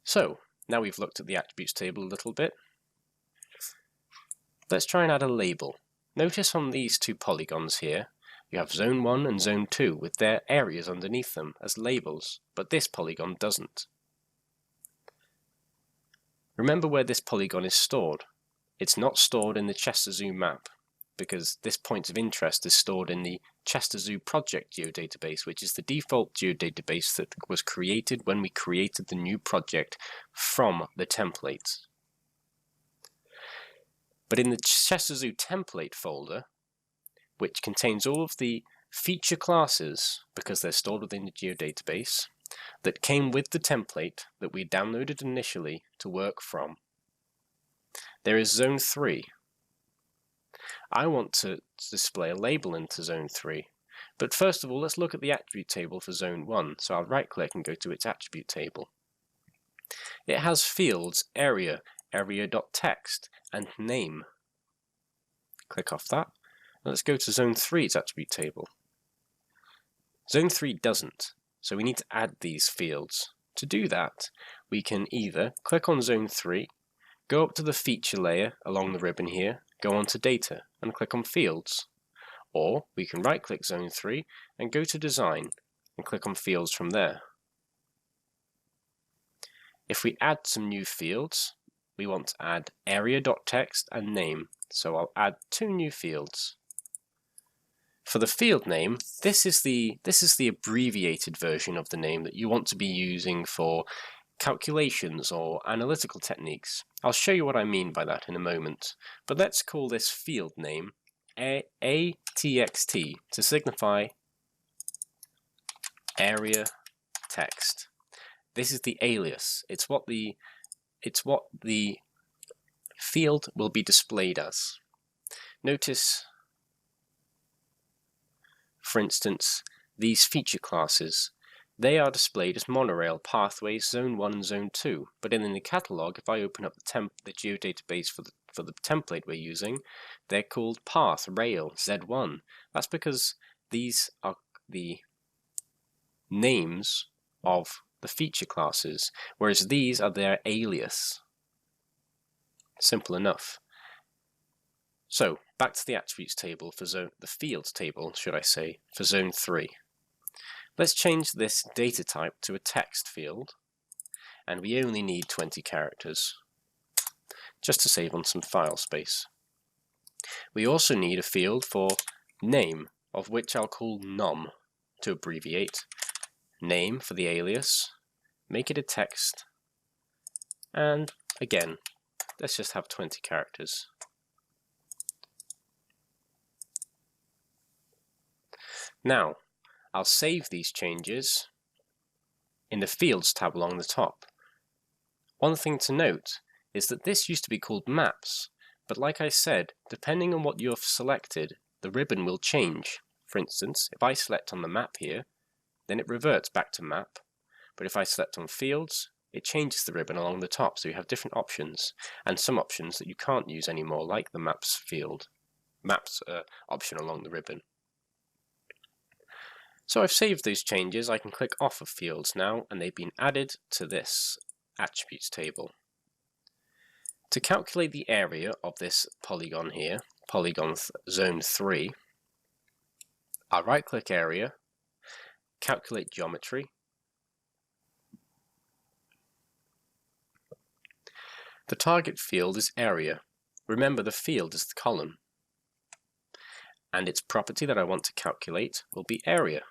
So, now we've looked at the attributes table a little bit, let's try and add a label. Notice on these two polygons here, you have Zone 1 and Zone 2 with their areas underneath them as labels, but this polygon doesn't. Remember where this polygon is stored. It's not stored in the Chester Zoo map, because this point of interest is stored in the Chester Zoo project geodatabase, which is the default geodatabase that was created when we created the new project from the templates. But in the Chester Zoo template folder, which contains all of the feature classes, because they're stored within the geodatabase, that came with the template that we downloaded initially to work from, there is Zone 3. I want to display a label into Zone 3, but first of all let's look at the attribute table for Zone 1, so I'll right click and go to its attribute table. It has fields area, area.text, and name. Click off that. Let's go to Zone 3's attribute table. Zone 3 doesn't, so we need to add these fields. To do that, we can either click on Zone 3, go up to the feature layer along the ribbon here, go on to Data, and click on Fields. Or we can right-click Zone 3 and go to Design, and click on Fields from there. If we add some new fields, we want to add area.text and name, so I'll add two new fields. For the field name, this is the abbreviated version of the name that you want to be using for calculations or analytical techniques. I'll show you what I mean by that in a moment, but let's call this field name ATXT to signify area text. This is the alias. It's what the field will be displayed as. Notice, for instance, these feature classes. They are displayed as monorail pathways Zone 1 and Zone 2, but in the catalogue, if I open up the geodatabase for the template we're using, they're called path, rail, Z1. That's because these are the names of the feature classes, whereas these are their alias. Simple enough. So, back to the attributes table for the fields table, should I say, for Zone 3. Let's change this data type to a text field, and we only need 20 characters, just to save on some file space. We also need a field for name, of which I'll call nom to abbreviate. Name for the alias, make it a text, and again, let's just have 20 characters. Now, I'll save these changes in the Fields tab along the top. One thing to note is that this used to be called Maps, but like I said, depending on what you have selected, the ribbon will change. For instance, if I select on the map here, then it reverts back to Map, but if I select on Fields, it changes the ribbon along the top, so you have different options, and some options that you can't use anymore, like the Maps option along the ribbon. So I've saved those changes. I can click off of fields now, and they've been added to this attributes table. To calculate the area of this polygon here, Zone 3, I'll right-click Area, Calculate Geometry. The target field is Area. Remember, the field is the column, and its property that I want to calculate will be area.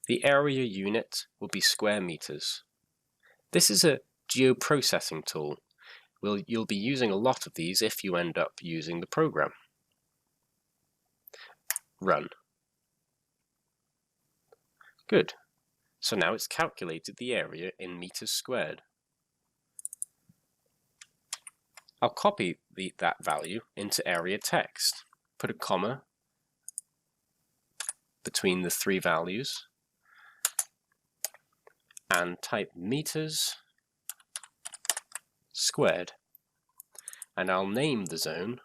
The area unit will be square meters. This is a geoprocessing tool. You'll be using a lot of these if you end up using the program. Run. Good. So now it's calculated the area in meters squared. I'll copy that value into area text. Put a comma between the three values and type meters squared, and I'll name the zone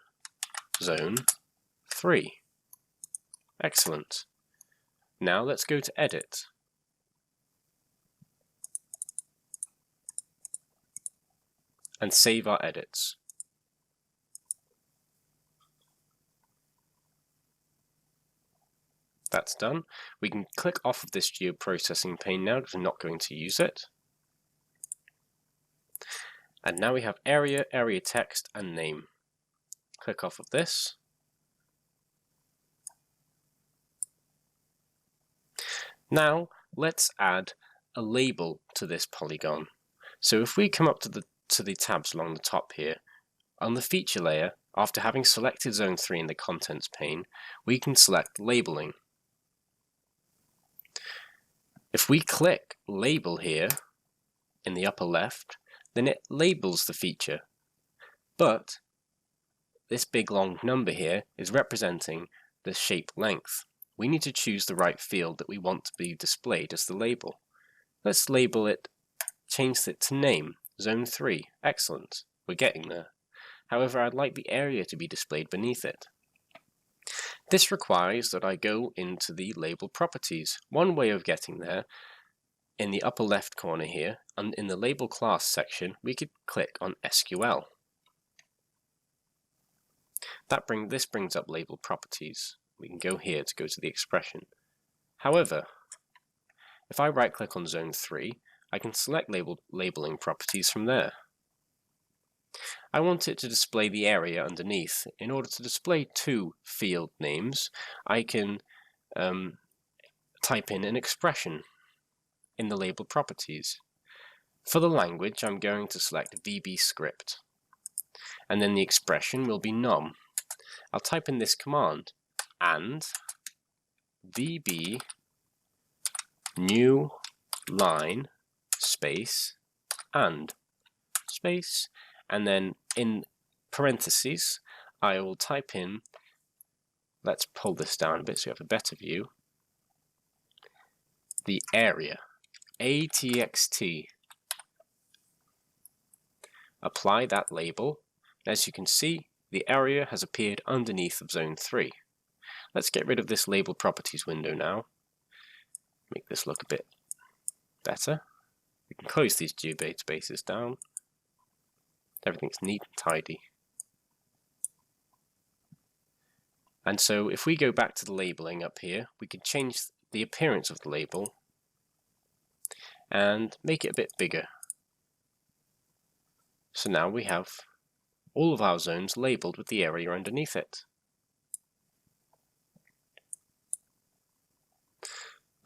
Zone 3. Excellent. Now let's go to Edit. and save our edits. That's done. We can click off of this geoprocessing pane now because we're not going to use it. And now we have area, area text, and name. Click off of this. Now let's add a label to this polygon. So if we come up to the tabs along the top here, on the feature layer, after having selected Zone 3 in the contents pane, we can select labeling. If we click label here in the upper left, then it labels the feature. But this big long number here is representing the shape length. We need to choose the right field that we want to be displayed as the label. Let's label it, change it to name, Zone 3. Excellent, we're getting there. However, I'd like the area to be displayed beneath it. This requires that I go into the label properties. One way of getting there, in the upper left corner here, and in the label class section, we could click on SQL. This brings up label properties. We can go here to go to the expression. However, if I right click on Zone 3, I can select labeling properties from there. I want it to display the area underneath. In order to display two field names, I can type in an expression in the label properties. For the language, I'm going to select VB script, and then the expression will be num. I'll type in this command, and VB new line space and space, and then in parentheses I will type in, let's pull this down a bit so you have a better view, the area, ATXT. Apply that label. As you can see, the area has appeared underneath of Zone 3. Let's get rid of this label properties window now. Make this look a bit better. We can close these geodatabases down. Everything's neat and tidy. And so if we go back to the labeling up here, we can change the appearance of the label and make it a bit bigger. So now we have all of our zones labeled with the area underneath it.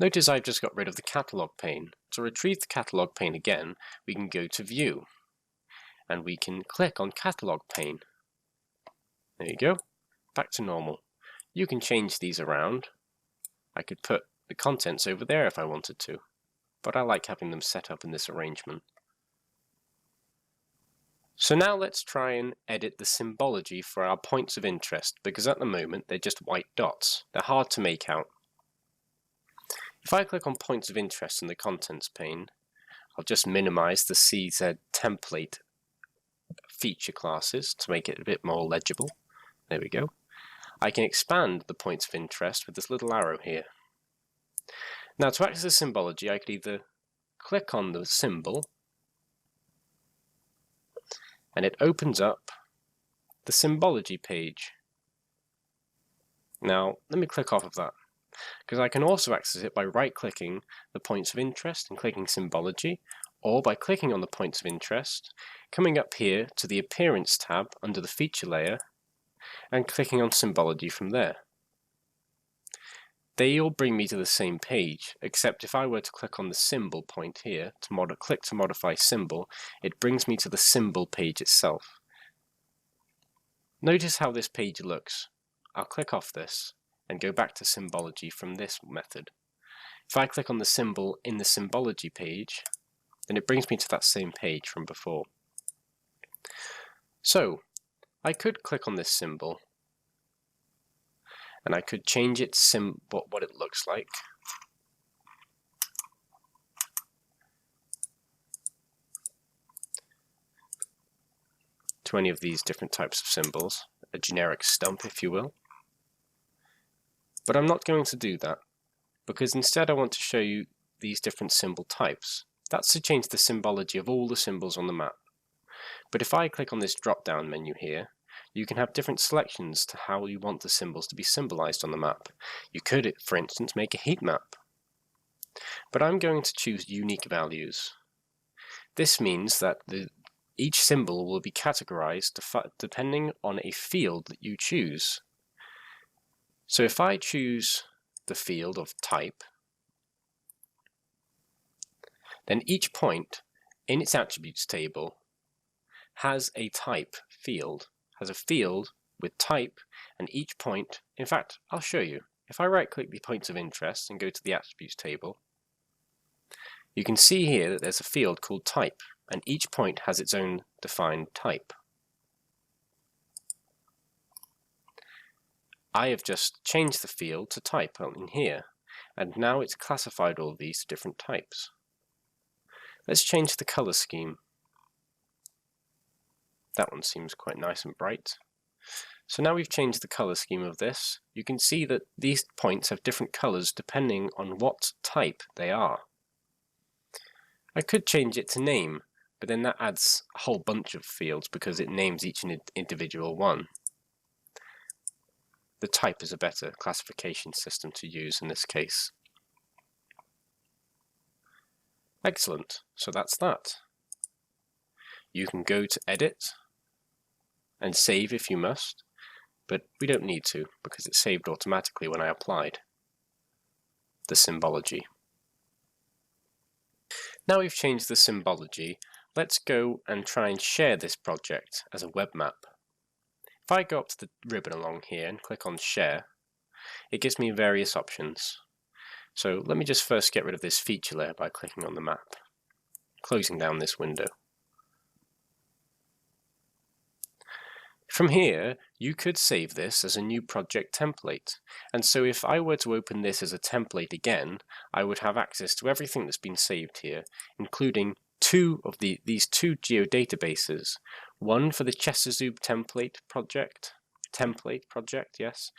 Notice I've just got rid of the catalog pane. To retrieve the catalog pane again, we can go to View, and we can click on Catalog pane. There you go, back to normal. You can change these around. I could put the contents over there if I wanted to, but I like having them set up in this arrangement. So now let's try and edit the symbology for our points of interest, because at the moment they're just white dots. They're hard to make out. If I click on points of interest in the contents pane, I'll just minimize the CZ template feature classes to make it a bit more legible. There we go. I can expand the points of interest with this little arrow here. Now to access symbology, I could either click on the symbol and it opens up the symbology page. Now let me click off of that, because I can also access it by right-clicking the points of interest and clicking symbology, or by clicking on the points of interest, coming up here to the appearance tab under the feature layer and clicking on symbology from there. They all bring me to the same page, except if I were to click on the symbol point here, click to modify symbol, it brings me to the symbol page itself. Notice how this page looks. I'll click off this and go back to symbology from this method. If I click on the symbol in the symbology page, then it brings me to that same page from before. So I could click on this symbol and I could change it what it looks like. To any of these different types of symbols, a generic stump if you will. But I'm not going to do that, because instead I want to show you these different symbol types. That's to change the symbology of all the symbols on the map. But if I click on this drop-down menu here, you can have different selections to how you want the symbols to be symbolized on the map. You could, for instance, make a heat map. But I'm going to choose unique values. This means that each symbol will be categorized depending on a field that you choose. So if I choose the field of type, then each point in its attributes table has a type field, has a field with type, and each point, in fact, I'll show you. If I right-click the points of interest and go to the attributes table, you can see here that there's a field called type, and each point has its own defined type. I have just changed the field to type in here, and now it's classified all of these to different types. Let's change the color scheme. That one seems quite nice and bright. So now we've changed the color scheme of this. You can see that these points have different colors depending on what type they are. I could change it to name, but then that adds a whole bunch of fields because it names each individual one. The type is a better classification system to use in this case. Excellent, so that's that. You can go to Edit and save if you must, but we don't need to because it saved automatically when I applied the symbology. Now we've changed the symbology, let's go and try and share this project as a web map. If I go up to the ribbon along here and click on Share, it gives me various options. So let me just first get rid of this feature layer by clicking on the map, closing down this window. From here, you could save this as a new project template, and so if I were to open this as a template again, I would have access to everything that's been saved here, including these two geodatabases, one for the Chesazoom template project, yes,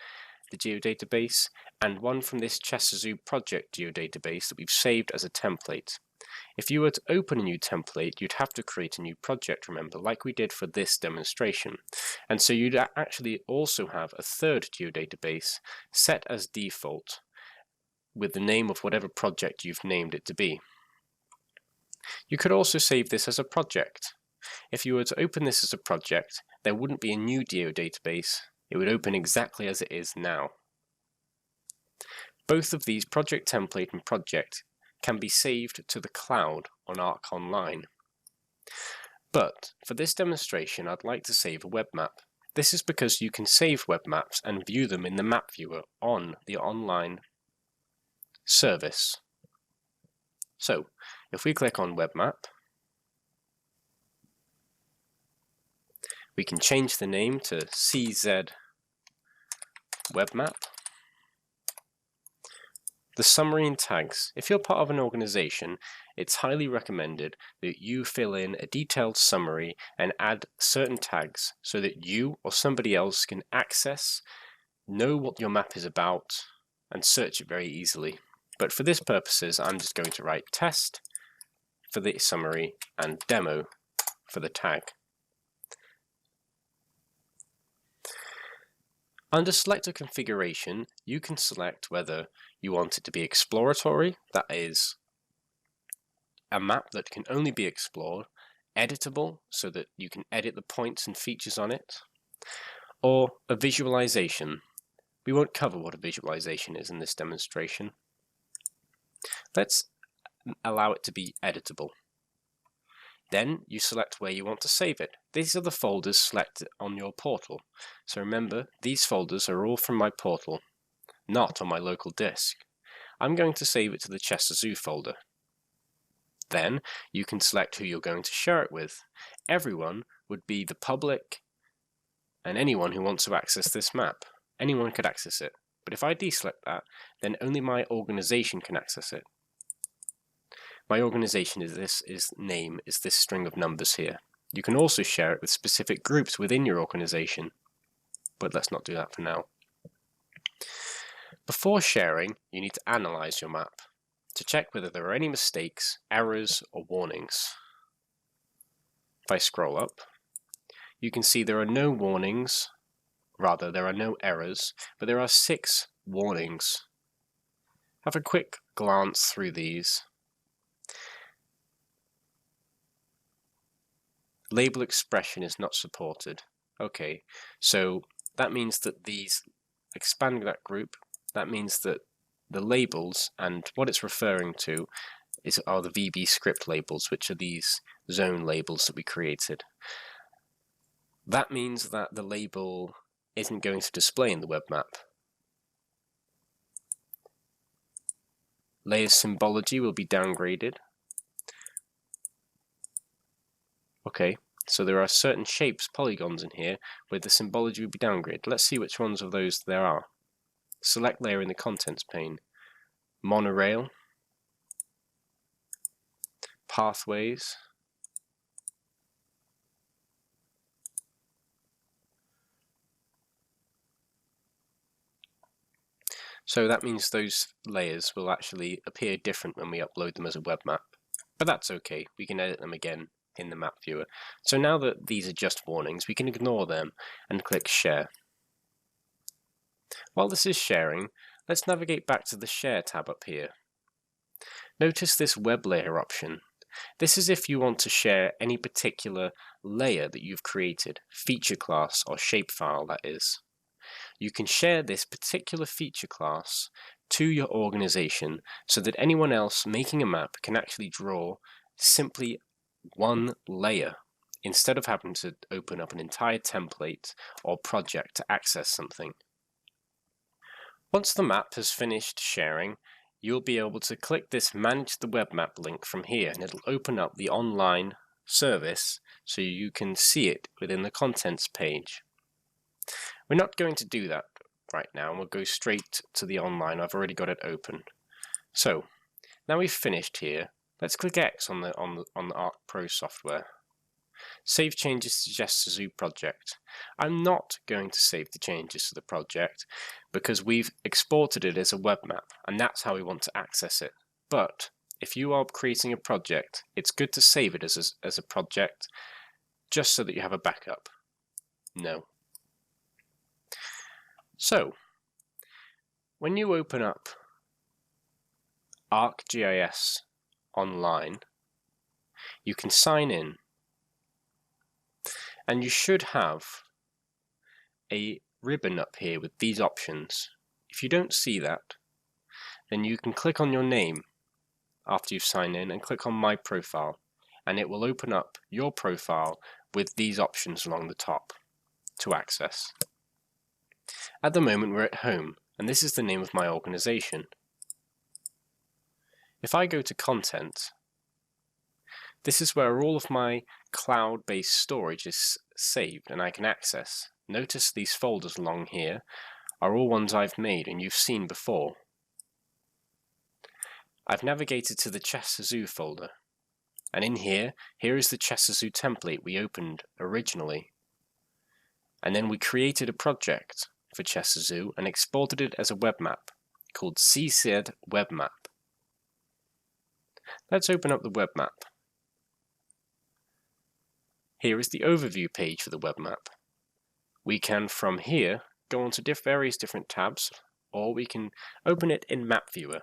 the geodatabase, and one from this Chesazoom project geodatabase that we've saved as a template. If you were to open a new template, you'd have to create a new project, remember, like we did for this demonstration. And so you'd actually also have a third geodatabase set as default with the name of whatever project you've named it to be. You could also save this as a project. If you were to open this as a project, there wouldn't be a new geodatabase. It would open exactly as it is now. Both of these, project template and project, can be saved to the cloud on Arc Online. But for this demonstration, I'd like to save a web map. This is because you can save web maps and view them in the map viewer on the online service. So if we click on web map, we can change the name to CZ WebMap. The summary and tags. If you're part of an organization, it's highly recommended that you fill in a detailed summary and add certain tags so that you or somebody else can access, know what your map is about, and search it very easily. But for this purposes, I'm just going to write test for the summary and demo for the tag. Under Selector Configuration, you can select whether you want it to be exploratory, that is, a map that can only be explored, editable, so that you can edit the points and features on it, or a visualization. We won't cover what a visualization is in this demonstration. Let's allow it to be editable. Then you select where you want to save it. These are the folders selected on your portal. So remember, these folders are all from my portal, not on my local disk. I'm going to save it to the Chesazoom folder. Then you can select who you're going to share it with. Everyone would be the public and anyone who wants to access this map. Anyone could access it. But if I deselect that, then only my organization can access it. My organization is this string of numbers here. You can also share it with specific groups within your organization, but let's not do that for now. Before sharing, you need to analyze your map to check whether there are any mistakes, errors, or warnings. If I scroll up, you can see there are no warnings, rather there are no errors, but there are 6 warnings. Have a quick glance through these. Label expression is not supported. Okay, so that means that these, expanding that group, that means that the labels and what it's referring to are the VB script labels, which are these zone labels that we created. That means that the label isn't going to display in the web map. Layer symbology will be downgraded. Okay, so there are certain shapes, polygons in here, where the symbology will be downgraded. Let's see which ones of those there are. Select layer in the contents pane. Monorail, pathways, so that means those layers will actually appear different when we upload them as a web map. But that's okay, we can edit them again in the map viewer. So now that these are just warnings, we can ignore them and click Share. While this is sharing, let's navigate back to the Share tab up here. Notice this web layer option. This is if you want to share any particular layer that you've created, feature class or shapefile that is. You can share this particular feature class to your organization so that anyone else making a map can actually draw simply one layer instead of having to open up an entire template or project to access something. Once the map has finished sharing, you'll be able to click this Manage the Web Map link from here, and it'll open up the online service so you can see it within the contents page. We're not going to do that right now, and we'll go straight to the online. I've already got it open. So now we've finished here, let's click X on the Arc Pro software. Save changes to Just-Zoo project. I'm not going to save the changes to the project because we've exported it as a web map, and that's how we want to access it. But if you are creating a project, it's good to save it as a project just so that you have a backup. No. So, when you open up ArcGIS online, you can sign in, and you should have a ribbon up here with these options. If you don't see that, then you can click on your name after you've signed in and click on My Profile, and it will open up your profile with these options along the top to access. At the moment we're at home, and this is the name of my organization. If I go to Content, this is where all of my cloud-based storage is saved and I can access. Notice these folders along here are all ones I've made and you've seen before. I've navigated to the Just-Zoo folder, and in here is the Just-Zoo template we opened originally. And then we created a project for Just-Zoo and exported it as a web map called CZ Web Map. Let's open up the web map. Here is the overview page for the web map. We can from here go on to various different tabs, or we can open it in Map Viewer.